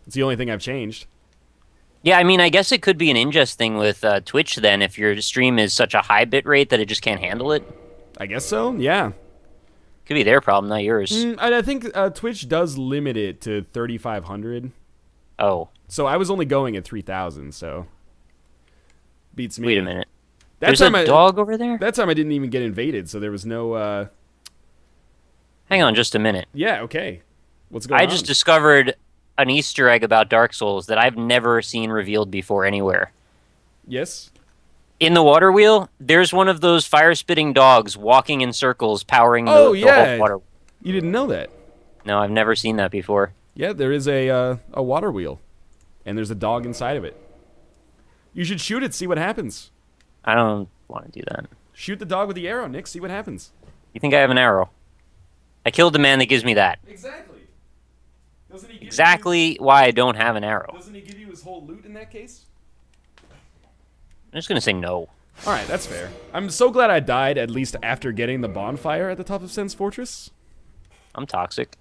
It's the only thing I've changed. Yeah, I mean, I guess it could be an ingest thing with Twitch then if your stream is such a high bit rate that it just can't handle it. I guess so. Yeah. Could be their problem, not yours. I think Twitch does limit it to 3,500. Oh, So I was only going at 3,000. So beats me. wait a minute. That There's a time I dog over there? that time I didn't even get invaded, so there was no. Hang on just a minute. Yeah. Okay. What's going I on? just discovered an Easter egg about Dark Souls that I've never seen revealed before anywhere. Yes. In the water wheel, there's one of those fire-spitting dogs walking in circles, powering Oh the yeah. whole water. You didn't know that. No, I've never seen that before. Yeah, there is a water wheel, and there's a dog inside of it. You should shoot it, see what happens. I don't want to do that. Shoot the dog with the arrow, Nick. See what happens. You think I have an arrow? I killed the man that gives me that. Exactly. Doesn't he give Exactly why I don't have an arrow. Doesn't he give you his whole loot in that case? I'm just gonna say no. All right, that's fair. I'm so glad I died at least after getting the bonfire at the top of Sen's Fortress. I'm toxic.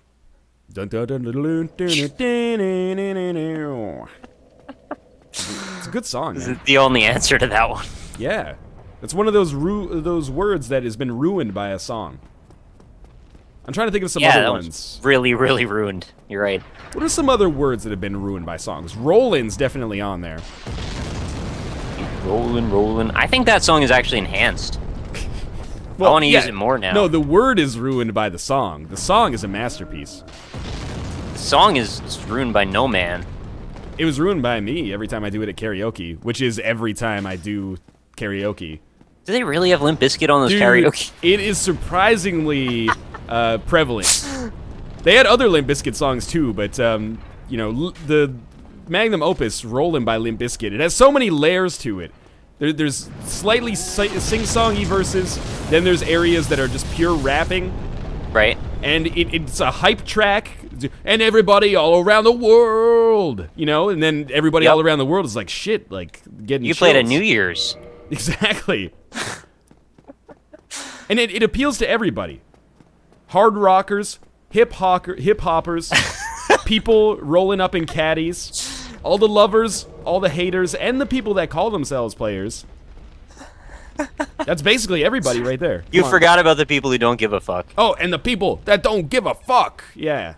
Dun, dun, dun, dun, dun, dun, dun, dun, dun, dun. It's a good song, This man. is the only answer to that one. Yeah, it's one of those words that has been ruined by a song. I'm trying to think of some Yeah, other that ones. was really, really ruined. You're right. What are some other words that have been ruined by songs? Rollin's definitely on there. Rollin, rollin. I think that song is actually enhanced. Well, I want to yeah, use it more now. No, the word is ruined by the song. The song is a masterpiece. The song is ruined by no man. It was ruined by me every time I do it at karaoke, which is every time I do karaoke. Do they really have Limp Bizkit on those Dude, karaoke? it is surprisingly prevalent. They had other Limp Bizkit songs too, but you know, the magnum opus "Rollin" by Limp Bizkit. It has so many layers to it. There's slightly sing-songy verses, then there's areas that are just pure rapping, Right? and it's a hype track, and everybody all around the world, you know, and then everybody Yep. all around the world is like, shit, like, getting You played at chills. New Year's. Exactly. And it appeals to everybody. Hard rockers, hip hoppers, people rolling up in caddies, all the lovers, all the haters, and the people that call themselves players. That's basically everybody right there. You Come on. forgot about the people who don't give a fuck. Oh, and the people that don't give a fuck. Yeah.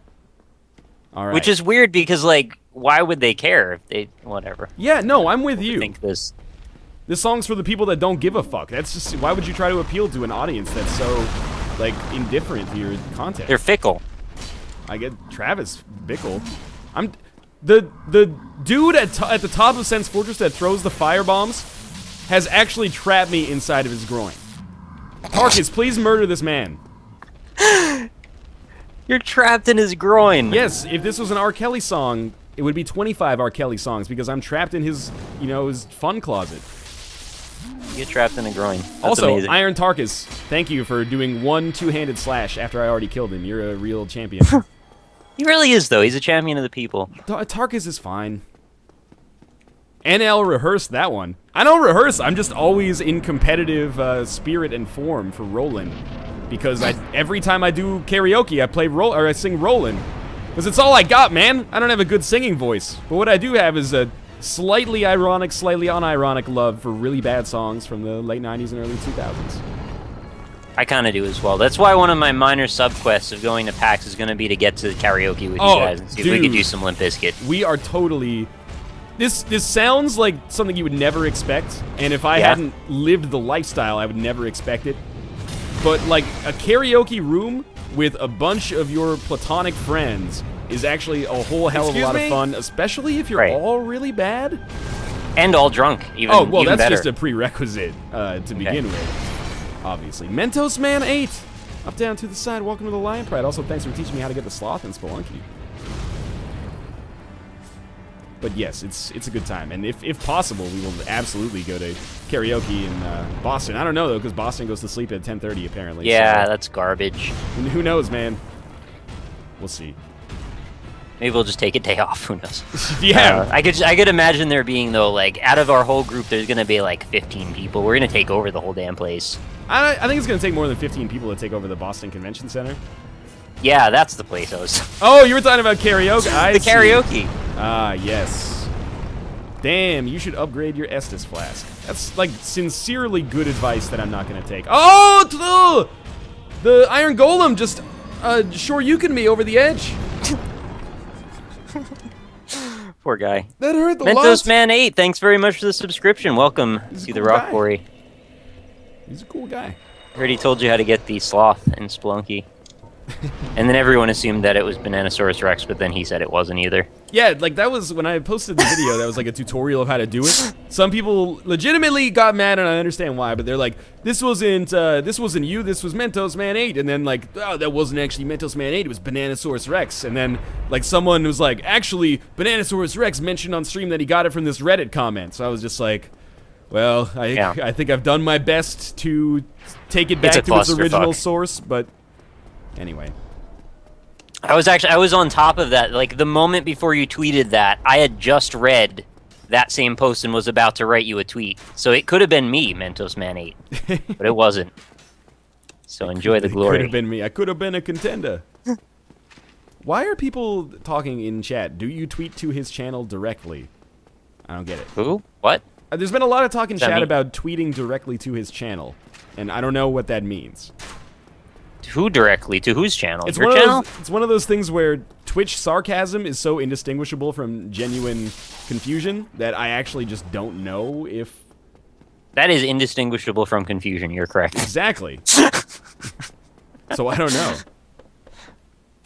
All right. Which is weird because, like, why would they care if they... Whatever. Yeah, no, I'm with you. Think this. This song's for the people that don't give a fuck. That's just, why would you try to appeal to an audience that's so, like, indifferent to your content? They're fickle. I get Travis Bickle. I'm the dude at the top of Sen's Fortress that throws the fire bombs has actually trapped me inside of his groin. Tarkus, please murder this man. You're trapped in his groin. Yes, if this was an R. Kelly song, it would be 25 R. Kelly songs because I'm trapped in his, you know, his fun closet. You get trapped in a groin. That's Also, amazing. Iron Tarkus, thank you for doing one two-handed slash after I already killed him. You're a real champion. He really is, though. He's a champion of the people. Tarkus is fine. NL rehearsed that one. I don't rehearse. I'm just always in competitive spirit and form for Rollin, because every time I do karaoke, I sing Rollin, because it's all I got, man. I don't have a good singing voice, but what I do have is a slightly ironic, slightly unironic love for really bad songs from the late '90s and early 2000s. I kind of do as well. That's why one of my minor sub-quests of going to PAX is going to be to get to karaoke with you guys and see if we could dude. do some Limp Bizkit. We are totally... This sounds like something you would never expect, and if I hadn't lived the lifestyle, I would never expect it. But, like, a karaoke room with a bunch of your platonic friends is actually a whole hell of a lot of fun, especially if you're all really bad. And all drunk, even Oh, well, even that's better. just a prerequisite to begin with, obviously. Mentos Man 8! Up, down, to the side, welcome to the Lion Pride. Also, thanks for teaching me how to get the sloth in Spelunky. But yes, it's a good time, and if possible, we will absolutely go to karaoke in Boston. I don't know though, because Boston goes to sleep at 10:30 apparently. Yeah, so that's garbage. who knows, man? We'll see. Maybe we'll just take a day off. Who knows? Yeah, I could imagine there being though, like, out of our whole group, there's gonna be like 15 people. We're gonna take over the whole damn place. I think it's gonna take more than 15 people to take over the Boston Convention Center. Yeah, that's the place I was. Oh, you were talking about karaoke. I The see. karaoke. Ah, yes. Damn, you should upgrade your Estus flask. That's like sincerely good advice that I'm not gonna take. Oh, the Iron Golem just Shoryuken me over the edge. Poor guy. That hurt the Mentos lot. Man 8, thanks very much for the subscription. Welcome He's a to the cool Rock guy. Quarry. He's a cool guy. I heard he told you how to get the sloth in Spelunky. And then everyone assumed that it was Bananosaurus Rex, but then he said it wasn't either. Yeah, like that was when I posted the video. That was like a tutorial of how to do it. Some people legitimately got mad, and I understand why. But they're like, "This wasn't you. This was Mentos Man 8." And then like, "Oh, that wasn't actually Mentos Man 8. It was Bananosaurus Rex." And then like someone was like, "Actually, Bananosaurus Rex mentioned on stream that he got it from this Reddit comment." So I was just like, "Well, I think I've done my best to take it back to its original source." But anyway. I was on top of that. Like, the moment before you tweeted that, I had just read that same post and was about to write you a tweet. So it could have been me, Mentos Man 8. But it wasn't. So enjoy the glory. It could have been me. I could have been a contender. Why are people talking in chat? Do you tweet to his channel directly? I don't get it. Who? What? There's been a lot of talk in Does that chat mean- about tweeting directly to his channel. And I don't know what that means. Who directly? To whose channel? It's Your one of channel? those, it's one of those things where Twitch sarcasm is so indistinguishable from genuine confusion that I actually just don't know if... That is indistinguishable from confusion. You're correct. Exactly. So I don't know.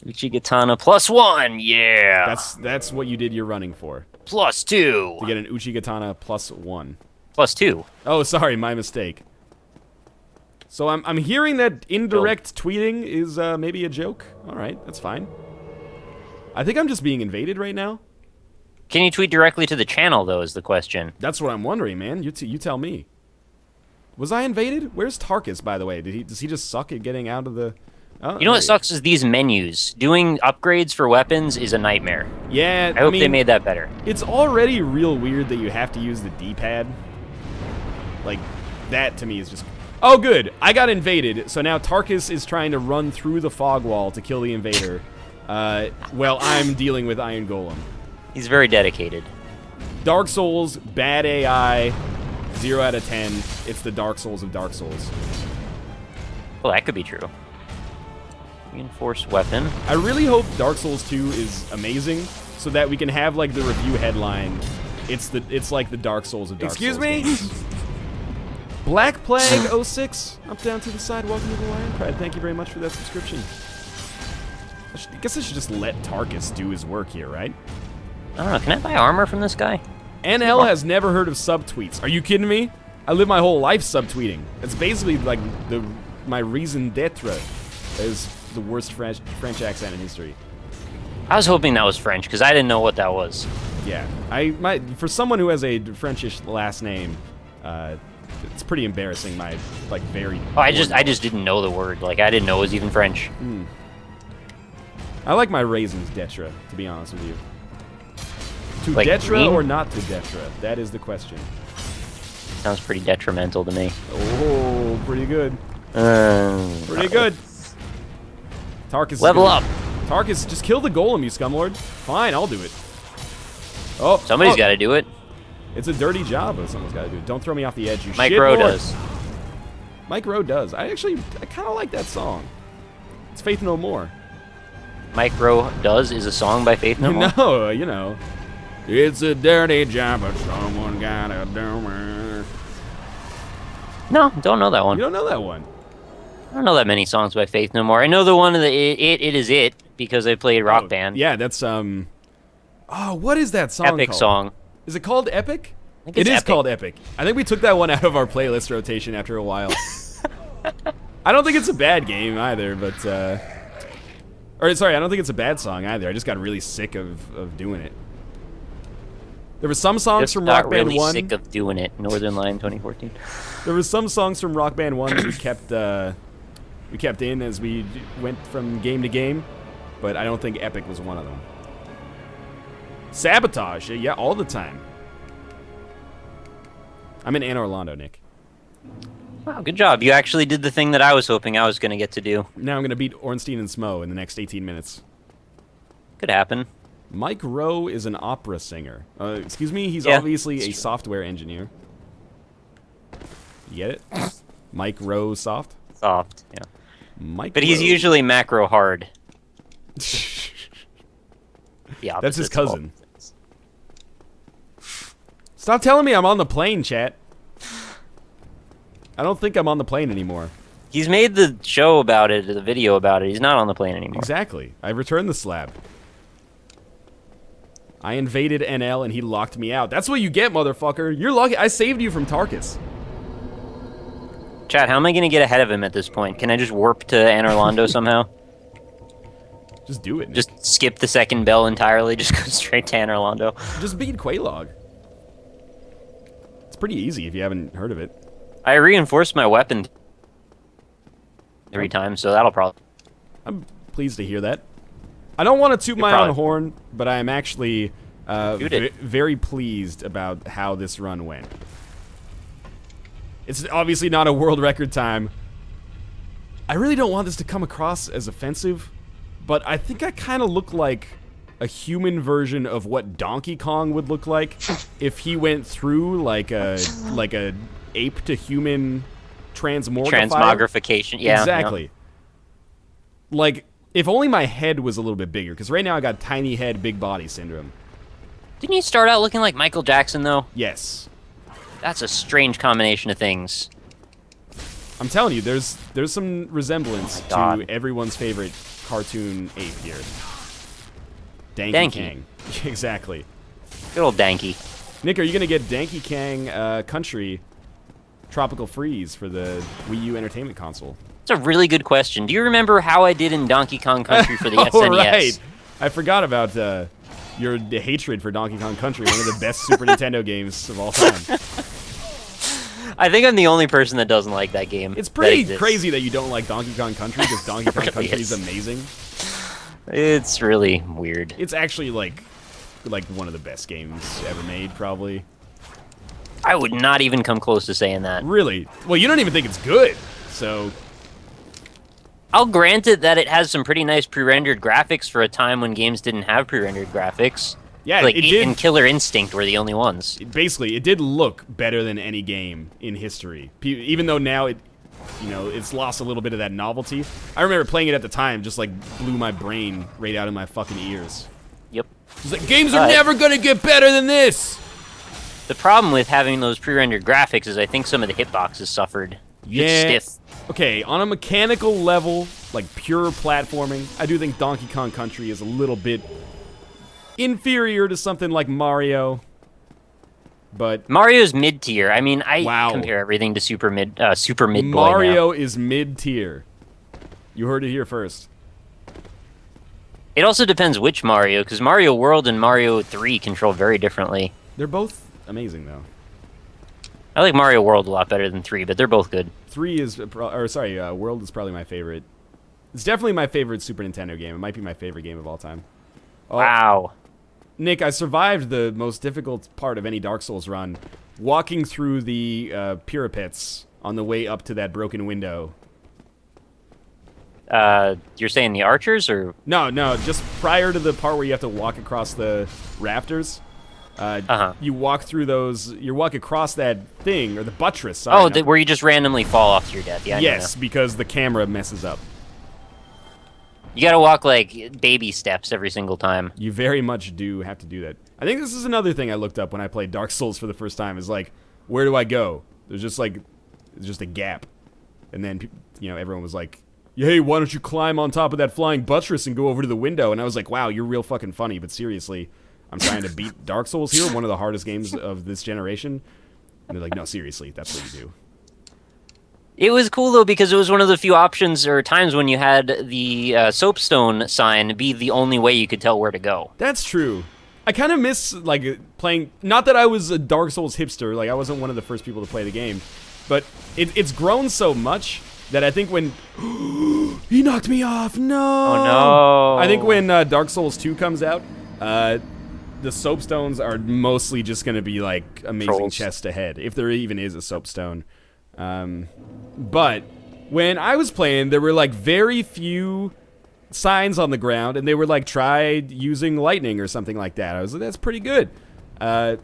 Uchigatana +1, yeah. That's what you did your running for. +2. To get an Uchigatana +1. +2. Oh, sorry, my mistake. So I'm hearing that indirect tweeting is maybe a joke. All right, that's fine. I think I'm just being invaded right now. Can you tweet directly to the channel, though, is the question. That's what I'm wondering, man. You tell me. Was I invaded? Where's Tarkus, by the way? Does he just suck at getting out of the... Oh, You know what sucks is these menus. Doing upgrades for weapons is a nightmare. Yeah, I hope mean, they made that better. It's already real weird that you have to use the D-pad. Like, that to me is just... Oh, good. I got invaded, so now Tarkus is trying to run through the fog wall to kill the invader, while I'm dealing with Iron Golem. He's very dedicated. Dark Souls, bad AI, 0 out of 10. It's the Dark Souls of Dark Souls. Well, that could be true. Reinforced weapon. I really hope Dark Souls 2 is amazing, so that we can have, like, the review headline. It's like the Dark Souls of Dark Souls. Excuse me? Games. Black Plague 06, up down to the side, welcome to the Lion Pride. Thank you very much for that subscription. I guess I should just let Tarkus do his work here, right? I don't know, can I buy armor from this guy? NL has never heard of subtweets. Are you kidding me? I live my whole life subtweeting. It's basically like my raison d'etre is the worst French accent in history. I was hoping that was French, because I didn't know what that was. Yeah, for someone who has a Frenchish last name, it's pretty embarrassing. My very. Oh, I just didn't know the word. Like, I didn't know it was even French. I like my raisins d'etre, to be honest with you. To Like d'etre green? or not to d'etre? That is the question. Sounds pretty detrimental to me. Oh, pretty good. Pretty good. Tarkus. Level up. Tarkus, just kill the golem, you scumlord. Fine, I'll do it. Oh, Somebody's got to do it. It's a dirty job, but someone's got to do it. Don't throw me off the edge, you Mike shitlord. Rowe does. Mike Rowe does. I kind of like that song. It's Faith No More. Mike Rowe Does is a song by Faith No More? No, you know. It's a dirty job, but someone gotta do it. No, don't know that one. You don't know that one? I don't know that many songs by Faith No More. I know the one of the It Is It, because I played Rock Band. Yeah, that's, oh, what is that song Epic called? song. Is it called Epic? I think it's It is Epic. called Epic. I think we took that one out of our playlist rotation after a while. I don't think it's a bad game either, but, or sorry, I don't think it's a bad song either. I just got really sick of doing it. There were some songs Just from got Rock Band really 1. sick of doing it. Northernlion 2014. There were some songs from Rock Band 1 that we kept in as we went from game to game, but I don't think Epic was one of them. Sabotage, yeah, all the time. I'm in Anne Orlando, Nick. Wow, good job. You actually did the thing that I was hoping I was going to get to do. Now I'm gonna beat Ornstein and Smo in the next 18 minutes. Could happen. Mike Rowe is an opera singer. Excuse me, he's Yeah, obviously that's a true. software engineer. You get it? Mike Rowe soft? Soft, yeah. Mike But he's Rowe. usually macro hard. The That's his opposites of all cousin. things. Stop telling me I'm on the plane, chat. I don't think I'm on the plane anymore. He's made the show about it, the video about it. He's not on the plane anymore. Exactly. I returned the slab. I invaded NL and he locked me out. That's what you get, motherfucker. You're lucky. I saved you from Tarkus. Chat, how am I going to get ahead of him at this point? Can I just warp to Anor Londo somehow? Just do it. Nick. Just skip the second bell entirely, just go straight to Anor Londo. Just beat Quelaag. It's pretty easy if you haven't heard of it. I reinforced my weapon 3 times, so that'll probably... I'm pleased to hear that. I don't want to toot my own probably- horn, but I am actually Toot it. very pleased about how this run went. It's obviously not a world record time. I really don't want this to come across as offensive, but I think I kind of look like a human version of what Donkey Kong would look like if he went through like a ape to human Transmogrification, yeah. Exactly. Like, if only my head was a little bit bigger, because right now I got tiny head, big body syndrome. Didn't you start out looking like Michael Jackson, though? Yes. That's a strange combination of things. I'm telling you, there's some resemblance Oh my to God. everyone's favorite cartoon ape here. Danky, Danky. Kang. Exactly. Good old Danky. Nick, are you going to get Danky Kang Country Tropical Freeze for the Wii U Entertainment Console? That's a really good question. Do you remember how I did in Donkey Kong Country for the Oh, SNES? right. I forgot about your hatred for Donkey Kong Country, one of the best Super Nintendo games of all time. I think I'm the only person that doesn't like that game. It's that pretty exists. crazy that you don't like Donkey Kong Country, because Donkey Kong really Country is is. amazing. It's really weird. It's actually like one of the best games ever made, probably. I would not even come close to saying that. Really? Well, you don't even think it's good, so I'll grant it that it has some pretty nice pre-rendered graphics for a time when games didn't have pre-rendered graphics. yeah, Like it it and did. Killer Instinct were the only ones. Basically, it did look better than any game in history. Even though now it's lost a little bit of that novelty. I remember playing it at the time, just like blew my brain right out of my fucking ears. Yep. It's like, games are never gonna get better than this. The problem with having those pre-rendered graphics is I think some of the hitboxes suffered. Yeah. It's stiff. Okay, on a mechanical level, like pure platforming, I do think Donkey Kong Country is a little bit inferior to something like Mario. But Mario's mid-tier. I mean, I Wow. compare everything to super mid boy now. Mario is mid-tier. You heard it here first. It also depends which Mario, because Mario World and Mario 3 control very differently. They're both amazing, though. I like Mario World a lot better than 3, but they're both good. 3 is, World is probably my favorite. It's definitely my favorite Super Nintendo game. It might be my favorite game of all time. Oh, Wow. Nick, I survived the most difficult part of any Dark Souls run, walking through the pyramids on the way up to that broken window. You're saying the archers, or... No, just prior to the part where you have to walk across the rafters. You walk through those. You walk across that thing or the buttress. Sorry, not- where you just randomly fall off to your death. Yeah, I know yes, now. because the camera messes up. You gotta walk, like, baby steps every single time. You very much do have to do that. I think this is another thing I looked up when I played Dark Souls for the first time. Is like, where do I go? There's just a gap, and then everyone was like, "Hey, why don't you climb on top of that flying buttress and go over to the window?" And I was like, "Wow, you're real fucking funny." But seriously, I'm trying to beat Dark Souls here, one of the hardest games of this generation. And they're like, "No, seriously, that's what you do." It was cool, though, because it was one of the few options or times when you had the soapstone sign be the only way you could tell where to go. That's true. I kind of miss, playing... Not that I was a Dark Souls hipster, I wasn't one of the first people to play the game, but it's grown so much that I think when... He knocked me off! No! Oh, no! I think when Dark Souls 2 comes out, the soapstones are mostly just going to be, amazing Trolls. chest ahead, if there even is a soapstone. But when I was playing, there were like very few signs on the ground, and they were like, try using lightning or something like that. I was like, that's pretty good. And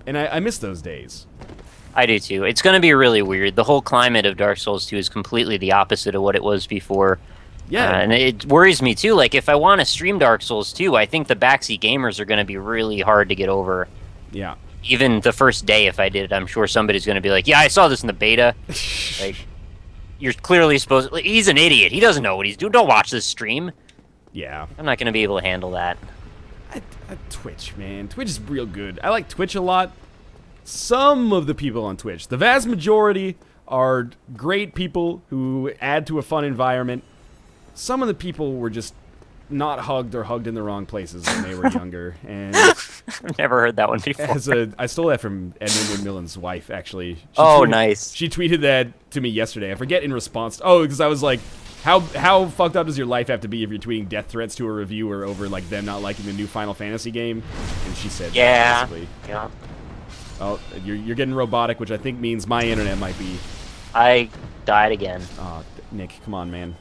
I miss those days. I do too. It's going to be really weird. The whole climate of Dark Souls 2 is completely the opposite of what it was before. Yeah. And it worries me too. Like, if I want to stream Dark Souls 2, I think the backseat gamers are going to be really hard to get over. Yeah. Even the first day, if I did it, I'm sure somebody's going to be like, yeah, I saw this in the beta. Like, you're clearly supposed to... He's an idiot. He doesn't know what he's doing. Don't watch this stream. Yeah. I'm not going to be able to handle that. Twitch, man. Twitch is real good. I like Twitch a lot. Some of the people on Twitch, the vast majority, are great people who add to a fun environment. Some of the people were just not hugged or hugged in the wrong places when they were younger. And I've never heard that one before. I stole that from Edmund McMillan's wife, actually. Nice. She tweeted that to me yesterday. I forget in response. Because I was like, how fucked up does your life have to be if you're tweeting death threats to a reviewer over like them not liking the new Final Fantasy game? And she said, yeah, basically. Yeah. Oh, you're getting robotic, which I think means my internet might be. I died again. Oh, Nick, come on, man.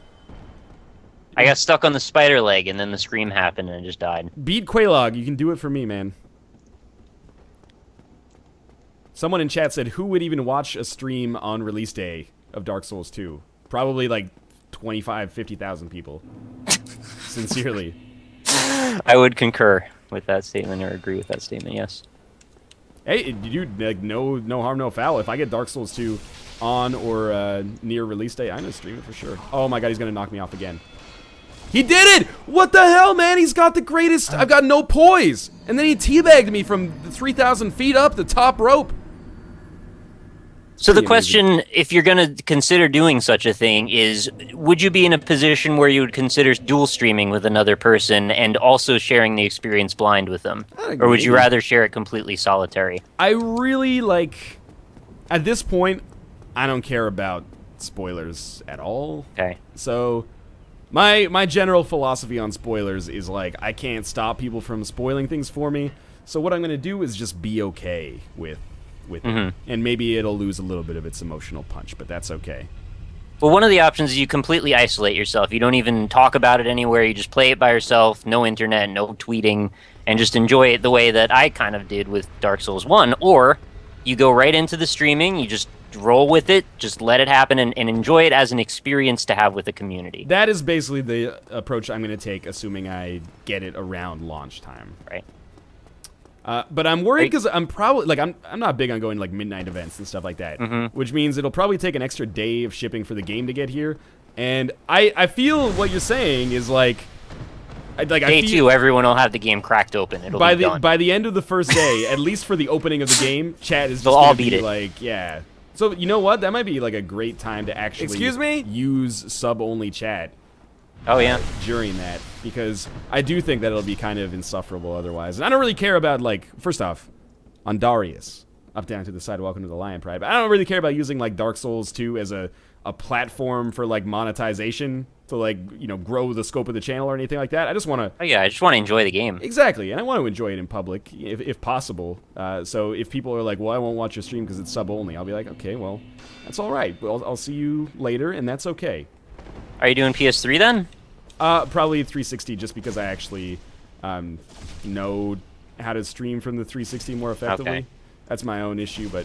I got stuck on the spider leg, and then the scream happened, and I just died. Beat Quaylog. You can do it for me, man. Someone in chat said, who would even watch a stream on release day of Dark Souls 2? Probably like 25, 50,000 people. Sincerely. I would concur with that statement, or agree with that statement, yes. Hey, dude, like, no harm, no foul. If I get Dark Souls 2 on or near release day, I'm going to stream it for sure. Oh my god, he's going to knock me off again. He did it! What the hell, man? He's got the greatest... I've got no poise. And then he teabagged me from 3,000 feet up the top rope. So the question, if you're going to consider doing such a thing, is would you be in a position where you would consider dual streaming with another person and also sharing the experience blind with them? Or would you rather share it completely solitary? I really, like... At this point, I don't care about spoilers at all. Okay. So... My general philosophy on spoilers is, like, I can't stop people from spoiling things for me, so what I'm going to do is just be okay with it. And maybe it'll lose a little bit of its emotional punch, but that's okay. Well, one of the options is you completely isolate yourself. You don't even talk about it anywhere. You just play it by yourself, no internet, no tweeting, and just enjoy it the way that I kind of did with Dark Souls 1. Or you go right into the streaming, you just roll with it, just let it happen, and enjoy it as an experience to have with the community. That is basically the approach I'm going to take, assuming I get it around launch time. Right. But I'm worried because I'm probably, like, I'm not big on going, like, midnight events and stuff like that, which means it'll probably take an extra day of shipping for the game to get here. And I feel what you're saying is, like, Day 2, everyone will have the game cracked open. It'll be done. By the end of the first day, at least for the opening of the game, chat is just They'll all gonna beat be it. like, yeah. So, you know what? That might be, like, a great time to actually use sub-only chat. Oh, yeah. During that, because I do think that it'll be kind of insufferable otherwise. And I don't really care about, like, first off, on Darius, up, down to the side, welcome to the Lion Pride, but I don't really care about using, like, Dark Souls 2 as a platform for, like, monetization to, like, you know, grow the scope of the channel or anything like that. I just want to... Oh, yeah, I just want to enjoy the game. Exactly, and I want to enjoy it in public, if possible. So if people are like, well, I won't watch your stream because it's sub-only, I'll be like, okay, well, that's all right. Well, I'll see you later, and that's okay. Are you doing PS3 then? Probably 360, just because I actually know how to stream from the 360 more effectively. Okay. That's my own issue, but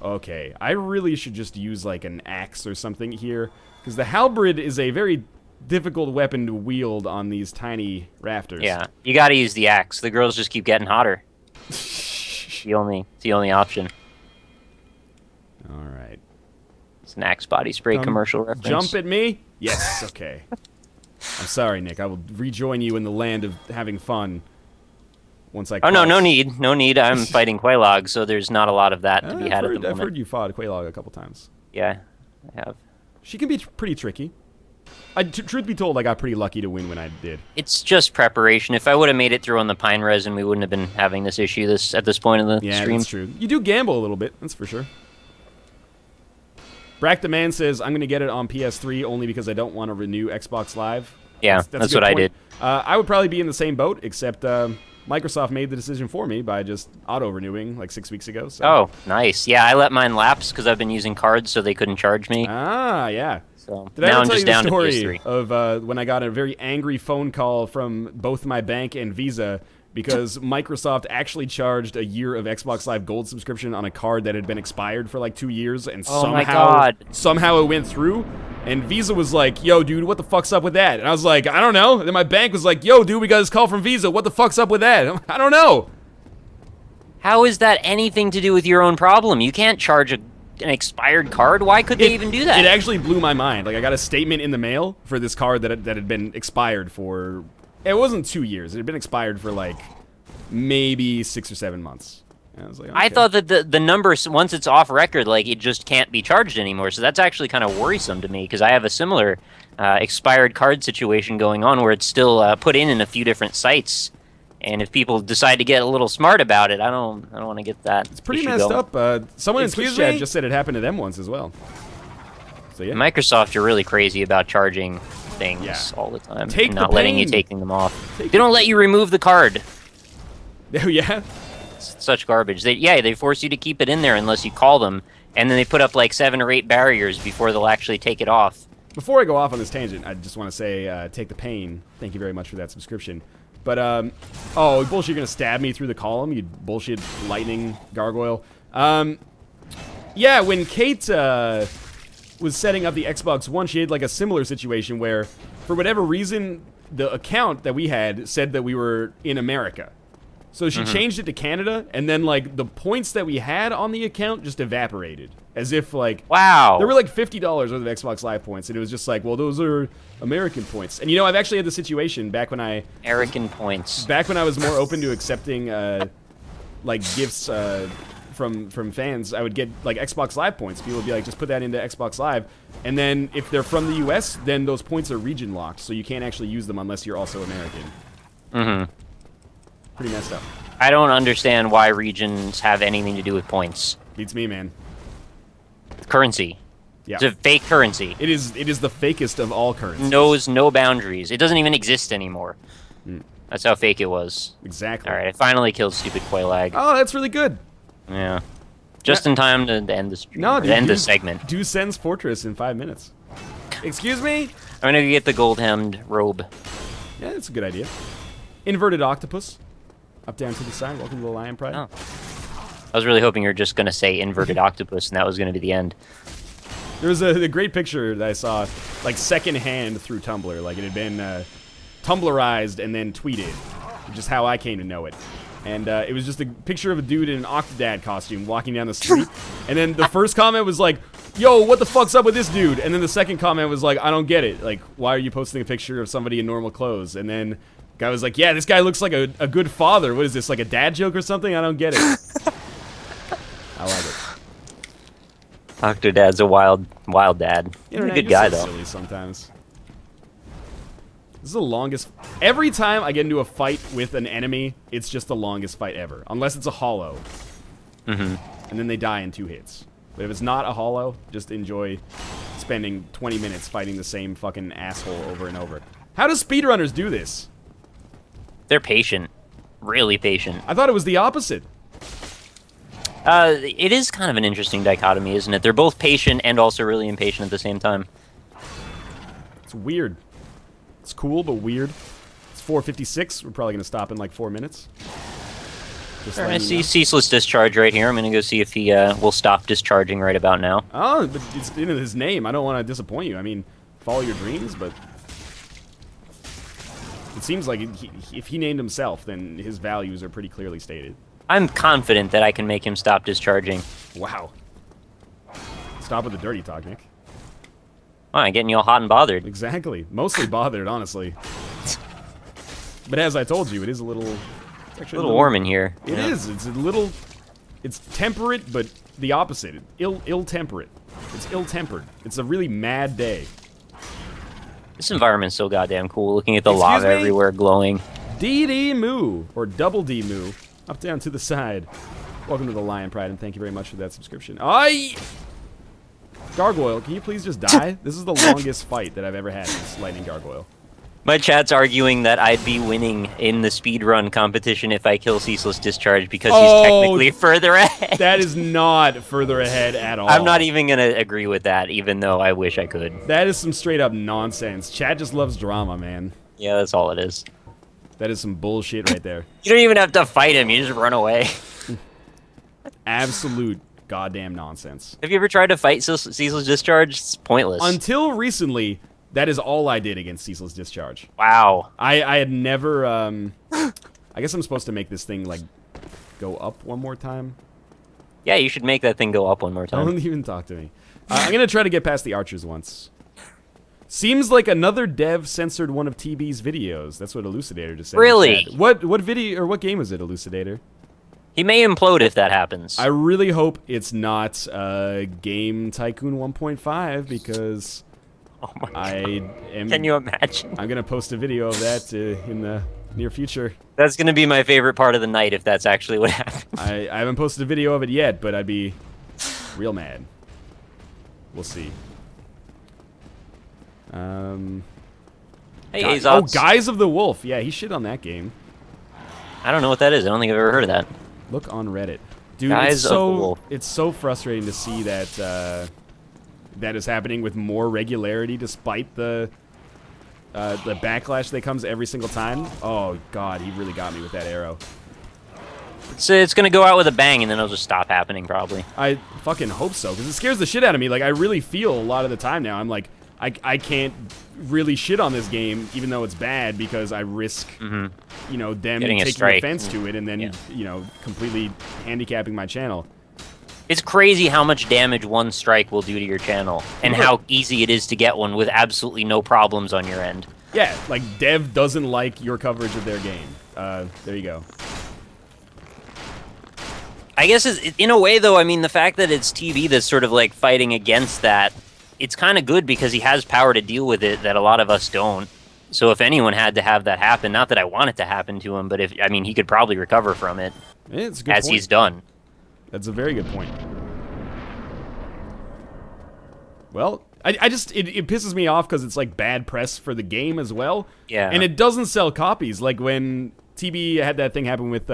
okay. I really should just use, like, an axe or something here, because the halberd is a very difficult weapon to wield on these tiny rafters. Yeah, you got to use the axe. The girls just keep getting hotter. It's the only option. All right. It's an Axe body spray commercial reference. Jump at me? Yes. Okay. I'm sorry, Nick. I will rejoin you in the land of having fun once I... Oh, no, no need. No need. I'm fighting Quaylog, so there's not a lot of that to be had at the moment. I've heard you fought Quaylog a couple times. Yeah, I have. She can be pretty tricky. Truth be told, I got pretty lucky to win when I did. It's just preparation. If I would have made it through on the Pine Resin, we wouldn't have been having this issue at this point in the stream. Yeah, that's true. You do gamble a little bit, that's for sure. Brack the Man says, I'm going to get it on PS3 only because I don't want to renew Xbox Live. Yeah, that's what I did. I would probably be in the same boat, except Microsoft made the decision for me by just auto-renewing like 6 weeks ago. So. Oh, nice. Yeah, I let mine lapse because I've been using cards, so they couldn't charge me. Ah, yeah. So Did I now ever I'm tell just you down the to story PS3. of when I got a very angry phone call from both my bank and Visa because Microsoft actually charged a year of Xbox Live Gold subscription on a card that had been expired for like 2 years, and Oh my God. somehow it went through. And Visa was like, "Yo, dude, what the fuck's up with that?" And I was like, "I don't know." And then my bank was like, "Yo, dude, we got this call from Visa. What the fuck's up with that?" I don't know. How is that anything to do with your own problem? You can't charge an expired card. Why could they even do that? It actually blew my mind. Like, I got a statement in the mail for this card that had been expired for... It wasn't 2 years. It had been expired for, like, maybe 6 or 7 months. And I was like, okay. I thought that the numbers, once it's off record, like, it just can't be charged anymore. So that's actually kind of worrisome to me, because I have a similar expired card situation going on where it's still put in a few different sites. And if people decide to get a little smart about it, I don't want to get that. It's pretty issue messed going. up. Someone in Twitch Excuse chat me? just said it happened to them once as well. So yeah. Microsoft, you're really crazy about charging things Yeah. all the time Take and the not letting you pain. taking them off. They don't let you remove the card. Oh yeah. It's such garbage. They force you to keep it in there unless you call them, and then they put up like 7 or 8 barriers before they'll actually take it off. Before I go off on this tangent, I just want to say, take the pain. Thank you very much for that subscription. But, oh, bullshit, you're going to stab me through the column, you bullshit lightning gargoyle. Yeah, when Kate, was setting up the Xbox One, she had, like, a similar situation where, for whatever reason, the account that we had said that we were in America. So she changed it to Canada, and then, like, the points that we had on the account just evaporated. As if, like... Wow. There were, like, $50 worth of Xbox Live points, and it was just like, well, those are American points. And, you know, I've actually had the situation back when I... American points. Back when I was more open to accepting, like, gifts from fans, I would get, like, Xbox Live points. People would be like, just put that into Xbox Live. And then, if they're from the US, then those points are region-locked, so you can't actually use them unless you're also American. Mm-hmm. Pretty messed up. I don't understand why regions have anything to do with points. Beats me, man. Currency. Yeah. It's a fake currency. It is the fakest of all currencies. Knows no boundaries. It doesn't even exist anymore. That's how fake it was. Exactly. Alright, I finally killed stupid Quailag. Oh, that's really good. Yeah. Just in time to end the stream. No, to dude, end the segment. Do Sen's Fortress in 5 minutes. Excuse me? I'm gonna go get the gold-hemmed robe. Yeah, that's a good idea. Inverted octopus. Up, down, to the side. Welcome to the Lion Pride. Oh. I was really hoping you were just gonna say inverted octopus, and that was gonna be the end. There was a great picture that I saw, like, secondhand through Tumblr. Like, it had been Tumblrized and then tweeted, which is how I came to know it. And it was just a picture of a dude in an Octodad costume walking down the street. And then the first comment was like, yo, what the fuck's up with this dude? And then the second comment was like, I don't get it. Like, why are you posting a picture of somebody in normal clothes? And then guy was like, yeah, this guy looks like a good father. What is this, like a dad joke or something? I don't get it. I like it. Octodad's a wild dad. He's a Internet, good you're guy, so though. silly sometimes. This is the longest... Every time I get into a fight with an enemy, it's just the longest fight ever. Unless it's a hollow. And then they die in 2 hits. But if it's not a hollow, just enjoy spending 20 minutes fighting the same fucking asshole over and over. How do speedrunners do this? They're patient. Really patient. I thought it was the opposite. It is kind of an interesting dichotomy, isn't it? They're both patient and also really impatient at the same time. It's weird. It's cool, but weird. It's 4:56. We're probably going to stop in like 4 minutes. Just I letting you see know. ceaseless discharge right here. I'm gonna go see if he will stop discharging right about now. Oh, but it's in his name. I don't want to disappoint you. I mean, follow your dreams, but... It seems like if he named himself, then his values are pretty clearly stated. I'm confident that I can make him stop discharging. Wow. Stop with the dirty talk, Nick. Oh, I'm getting you all hot and bothered. Exactly. Mostly bothered, honestly. But as I told you, it is a little... It's actually A little warm in here. It is. It's a little... It's temperate, but the opposite. Ill-temperate. It's ill-tempered. It's a really mad day. This environment's so goddamn cool. Looking at the Excuse lava me? everywhere glowing. DD Moo, or Double D Moo, up, down, to the side. Welcome to the Lion Pride, and thank you very much for that subscription. Gargoyle, can you please just die? This is the longest fight that I've ever had with this lightning gargoyle. My chat's arguing that I'd be winning in the speedrun competition if I kill Ceaseless Discharge because he's technically further ahead. That is not further ahead at all. I'm not even going to agree with that, even though I wish I could. That is some straight up nonsense. Chat just loves drama, man. Yeah, that's all it is. That is some bullshit right there. You don't even have to fight him, you just run away. Absolute goddamn nonsense. Have you ever tried to fight Ceaseless Discharge? It's pointless. Until recently, that is all I did against Ceaseless Discharge. Wow. I had never, I guess I'm supposed to make this thing, like, go up one more time. Yeah, you should make that thing go up one more time. Don't even talk to me. I'm gonna try to get past the archers once. Seems like another dev censored one of TB's videos. That's what Elucidator just said. Really? What video, or what game is it, Elucidator? He may implode if that happens. I really hope it's not Game Tycoon 1.5 because oh my God. I am. Can you imagine? I'm gonna post a video of that in the near future. That's gonna be my favorite part of the night if that's actually what happens. I haven't posted a video of it yet, but I'd be real mad. We'll see. Hey, Oh, Guys of the Wolf. Yeah, he shit on that game. I don't know what that is. I don't think I've ever heard of that. Look on Reddit. Dude, Guys of the Wolf. It's so frustrating to see that that is happening with more regularity despite the backlash that comes every single time. Oh, God, he really got me with that arrow. It's gonna go out with a bang, and then it'll just stop happening, probably. I fucking hope so, because it scares the shit out of me. Like, I really feel a lot of the time now, I'm like, I can't really shit on this game, even though it's bad, because I risk, you know, them Getting a taking strike. offense to it and then, you know, completely handicapping my channel. It's crazy how much damage one strike will do to your channel, and how easy it is to get one with absolutely no problems on your end. Yeah, like, Dev doesn't like your coverage of their game. There you go. I guess in a way, though, I mean, the fact that it's TV that's sort of like fighting against that, it's kind of good because he has power to deal with it that a lot of us don't. So if anyone had to have that happen, not that I want it to happen to him, but I mean, he could probably recover from it. It's a good as point. He's done. That's a very good point. Well, I just, it pisses me off because it's like bad press for the game as well. Yeah. And it doesn't sell copies. Like when TB had that thing happen with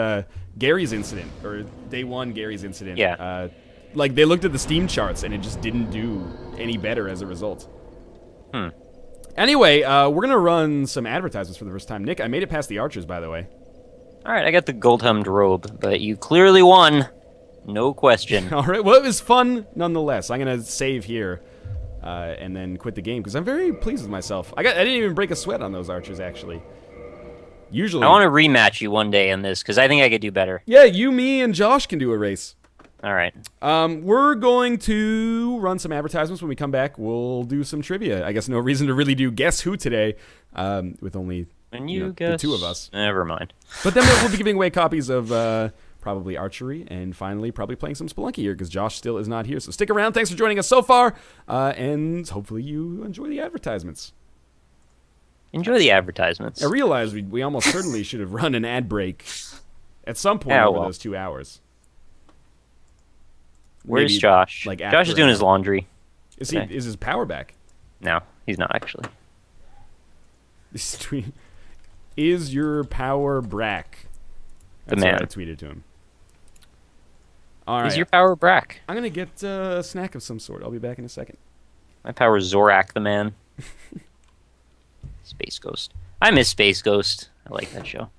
Gary's incident, or Day 1 Gary's incident. Yeah. Like they looked at the Steam charts and it just didn't do any better as a result. Anyway, we're going to run some advertisements for the first time. Nick, I made it past the archers, by the way. All right, I got the gold-helmed robe, but you clearly won. No question. All right, well, it was fun nonetheless. I'm going to save here and then quit the game because I'm very pleased with myself. I didn't even break a sweat on those archers, actually. Usually. I want to rematch you one day in this because I think I could do better. Yeah, you, me, and Josh can do a race. All right. We're going to run some advertisements. When we come back, we'll do some trivia. I guess no reason to really do Guess Who today with only the two of us. Never mind. But then we'll be giving away copies of probably Archery and finally probably playing some Spelunky here because Josh still is not here. So stick around. Thanks for joining us so far, and hopefully you enjoy the advertisements. Enjoy the advertisements. I realize we almost certainly should have run an ad break at some point over those 2 hours. Where's Maybe, Josh? like, Josh is doing his laundry. Is his power back? No, he's not actually. This tweet is your power brack. That's man. what I tweeted to him. All right. Is your power Brack? I'm gonna get a snack of some sort. I'll be back in a second. My power is Zorak the Man. Space Ghost. I miss Space Ghost. I like that show.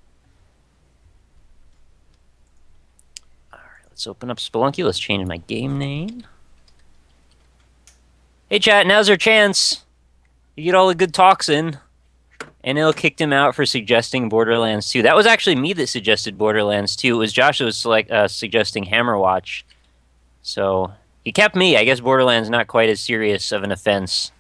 Let's open up Spelunky. Let's change my game name. Hey, chat, now's our chance. You get all the good talks in. NL kicked him out for suggesting Borderlands 2. That was actually me that suggested Borderlands 2. It was Josh that was suggesting Hammerwatch. So he kept me. I guess Borderlands not quite as serious of an offense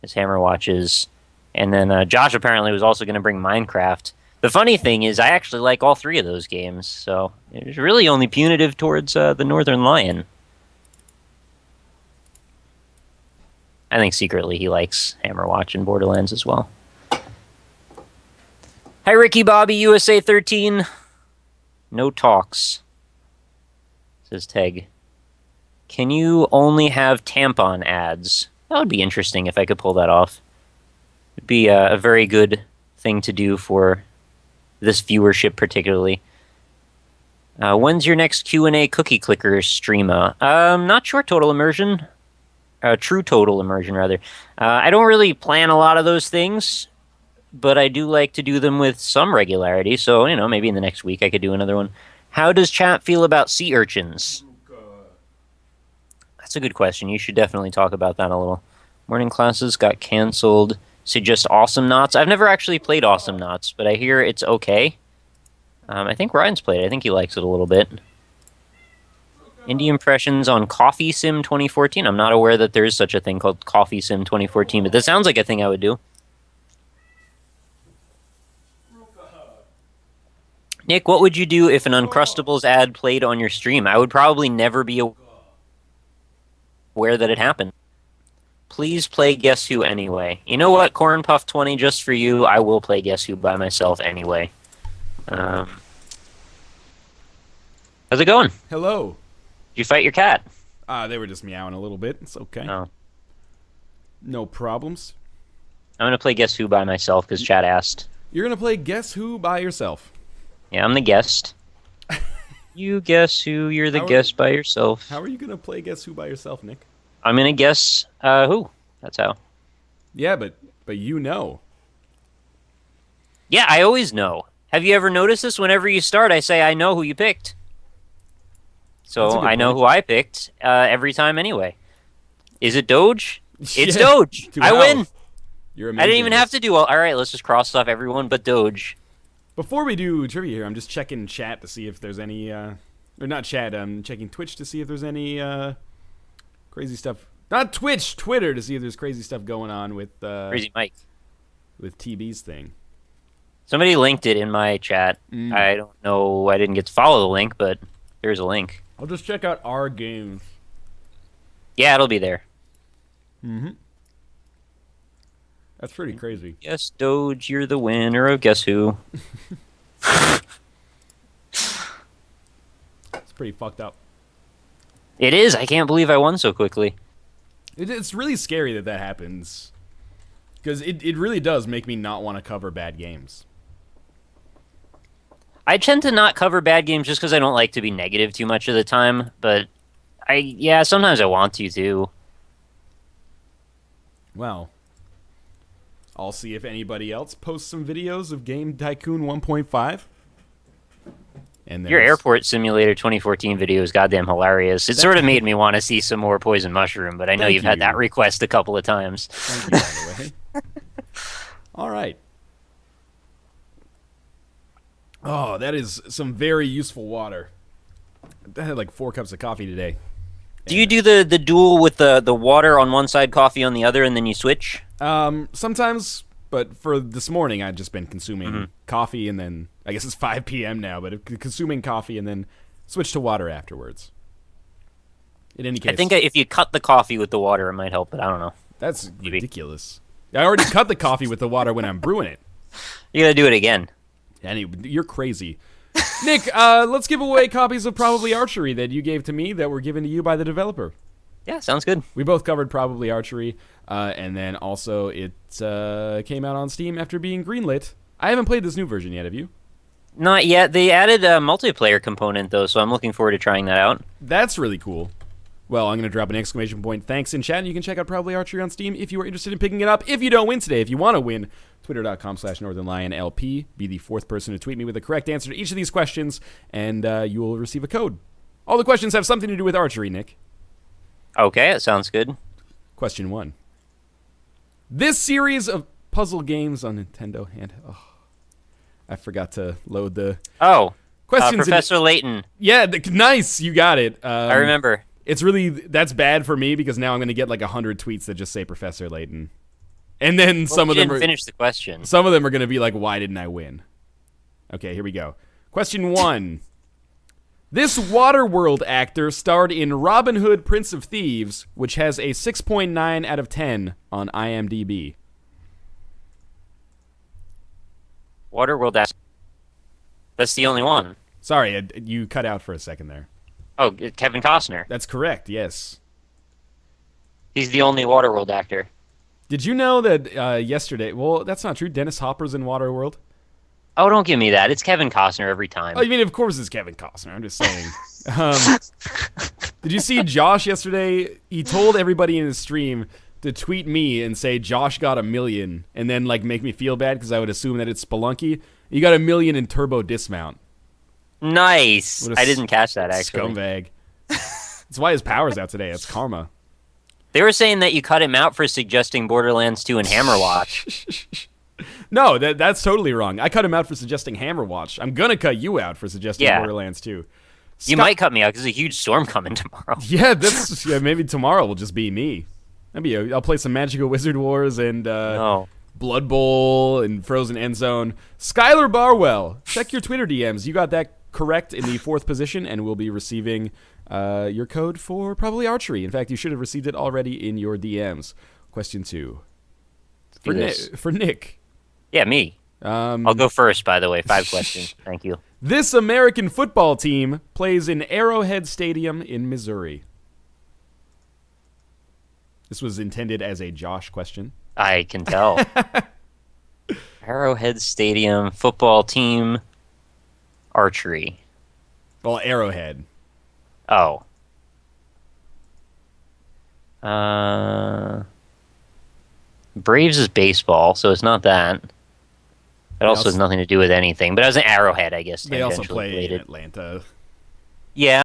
as Hammerwatch is. And then Josh apparently was also going to bring Minecraft. The funny thing is, I actually like all three of those games, so it's really only punitive towards the Northernlion. I think secretly he likes Hammerwatch and Borderlands as well. Hi, Ricky Bobby, USA 13. No talks, says Teg. Can you only have tampon ads? That would be interesting if I could pull that off. It'd be a very good thing to do for this viewership particularly. When's your next Q&A cookie clicker streamer? Not sure. Total immersion. True total immersion, rather. I don't really plan a lot of those things, but I do like to do them with some regularity. So, maybe in the next week I could do another one. How does chat feel about sea urchins? That's a good question. You should definitely talk about that a little. Morning classes got canceled. Suggest Awesome Knots. I've never actually played Awesome Knots, but I hear it's okay. I think Ryan's played it. I think he likes it a little bit. Indie impressions on Coffee Sim 2014. I'm not aware that there is such a thing called Coffee Sim 2014, but this sounds like a thing I would do. Nick, what would you do if an Uncrustables ad played on your stream? I would probably never be aware that it happened. Please play Guess Who anyway. You know what, Corn Puff 20, just for you, I will play Guess Who by myself anyway. How's it going? Hello. Did you fight your cat? They were just meowing a little bit. It's okay. Oh. No problems. I'm going to play Guess Who by myself because chat asked. You're going to play Guess Who by yourself? Yeah, I'm the guest. You guess who, you're the guest by yourself. How are you going to play Guess Who by yourself, Nick? I'm going to guess who. That's how. Yeah, but you know. Yeah, I always know. Have you ever noticed this? Whenever you start, I say I know who you picked. So I know who I picked every time anyway. Is it Doge? It's Doge. Dude, I win. You're amazing. I didn't even have to do all right, let's just cross off everyone but Doge. Before we do trivia here, I'm just checking chat to see if there's any, or not chat, I'm checking Twitch to see if there's any crazy stuff. Not Twitch, Twitter to see if there's crazy stuff going on with Crazy Mike. With TB's thing. Somebody linked it in my chat. I don't know, I didn't get to follow the link, but there's a link. I'll just check out our games. Yeah, it'll be there. Mm-hmm. That's pretty crazy. Yes, Doge, you're the winner of Guess Who. It's pretty fucked up. It is. I can't believe I won so quickly. It's really scary that happens. Because it really does make me not want to cover bad games. I tend to not cover bad games just because I don't like to be negative too much of the time. But, sometimes I want to, too. Well, I'll see if anybody else posts some videos of Game Tycoon 1.5. And your Airport Simulator 2014 video is goddamn hilarious. It sort of made me want to see some more Poison Mushroom, but I know you've had that request a couple of times. Thank you, by the way. All right. Oh, that is some very useful water. I had like 4 cups of coffee today. Do you do the duel with the water on one side, coffee on the other, and then you switch? Sometimes, but for this morning, I've just been consuming coffee, and then, I guess it's 5 p.m. now, but consuming coffee and then switch to water afterwards. In any case. I think if you cut the coffee with the water, it might help, but I don't know. That's ridiculous. I already cut the coffee with the water when I'm brewing it. You gotta do it again. Anyway, you're crazy. Nick, let's give away copies of Probably Archery that you gave to me that were given to you by the developer. Yeah, sounds good. We both covered Probably Archery, and then also it came out on Steam after being greenlit. I haven't played this new version yet, have you? Not yet. They added a multiplayer component, though, so I'm looking forward to trying that out. That's really cool. Well, I'm going to drop an exclamation point thanks in chat, and you can check out Probably Archery on Steam if you are interested in picking it up. If you don't win today, if you want to win, twitter.com/NorthernlionLP. Be the 4th person to tweet me with the correct answer to each of these questions, and you will receive a code. All the questions have something to do with archery, Nick. Okay, that sounds good. Question 1. This series of puzzle games on Nintendo I forgot to load the questions. Professor Layton. Yeah, nice. You got it. I remember. That's bad for me because now I'm going to get like 100 tweets that just say Professor Layton. And then some of them didn't finish the question. Some of them are going to be like, why didn't I win? Okay, here we go. Question 1. This Waterworld actor starred in Robin Hood, Prince of Thieves, which has a 6.9 out of 10 on IMDb. Waterworld actor. That's the only one. Sorry, you cut out for a second there. Oh, Kevin Costner. That's correct, yes. He's the only Waterworld actor. Did you know that yesterday? Well, that's not true. Dennis Hopper's in Waterworld. Oh, don't give me that. It's Kevin Costner every time. Oh, you mean of course it's Kevin Costner. I'm just saying. Did you see Josh yesterday? He told everybody in his stream to tweet me and say Josh got 1 million, and then like make me feel bad because I would assume that it's Spelunky. He got 1 million in turbo dismount. Nice. I didn't catch that actually. Scumbag. That's why his power's out today. It's karma. They were saying that you cut him out for suggesting Borderlands 2 and Hammerwatch. No, that's totally wrong. I cut him out for suggesting Hammerwatch. I'm gonna cut you out for suggesting Borderlands 2. You might cut me out because there's a huge storm coming tomorrow. Yeah, maybe tomorrow will just be me. I'll play some Magical Wizard Wars and Blood Bowl and Frozen End Zone. Skylar Barwell, check your Twitter DMs. You got that correct in the 4th position, and we'll be receiving your code for probably archery. In fact, you should have received it already in your DMs. Question 2. For Nick. Yeah, me. I'll go first, by the way. 5 questions. Thank you. This American football team plays in Arrowhead Stadium in Missouri. This was intended as a Josh question. I can tell. Arrowhead Stadium, football team, archery. Well, Arrowhead. Oh. Braves is baseball, so it's not that. It also has nothing to do with anything, but as an Arrowhead, I guess. They also play in Atlanta. Yeah.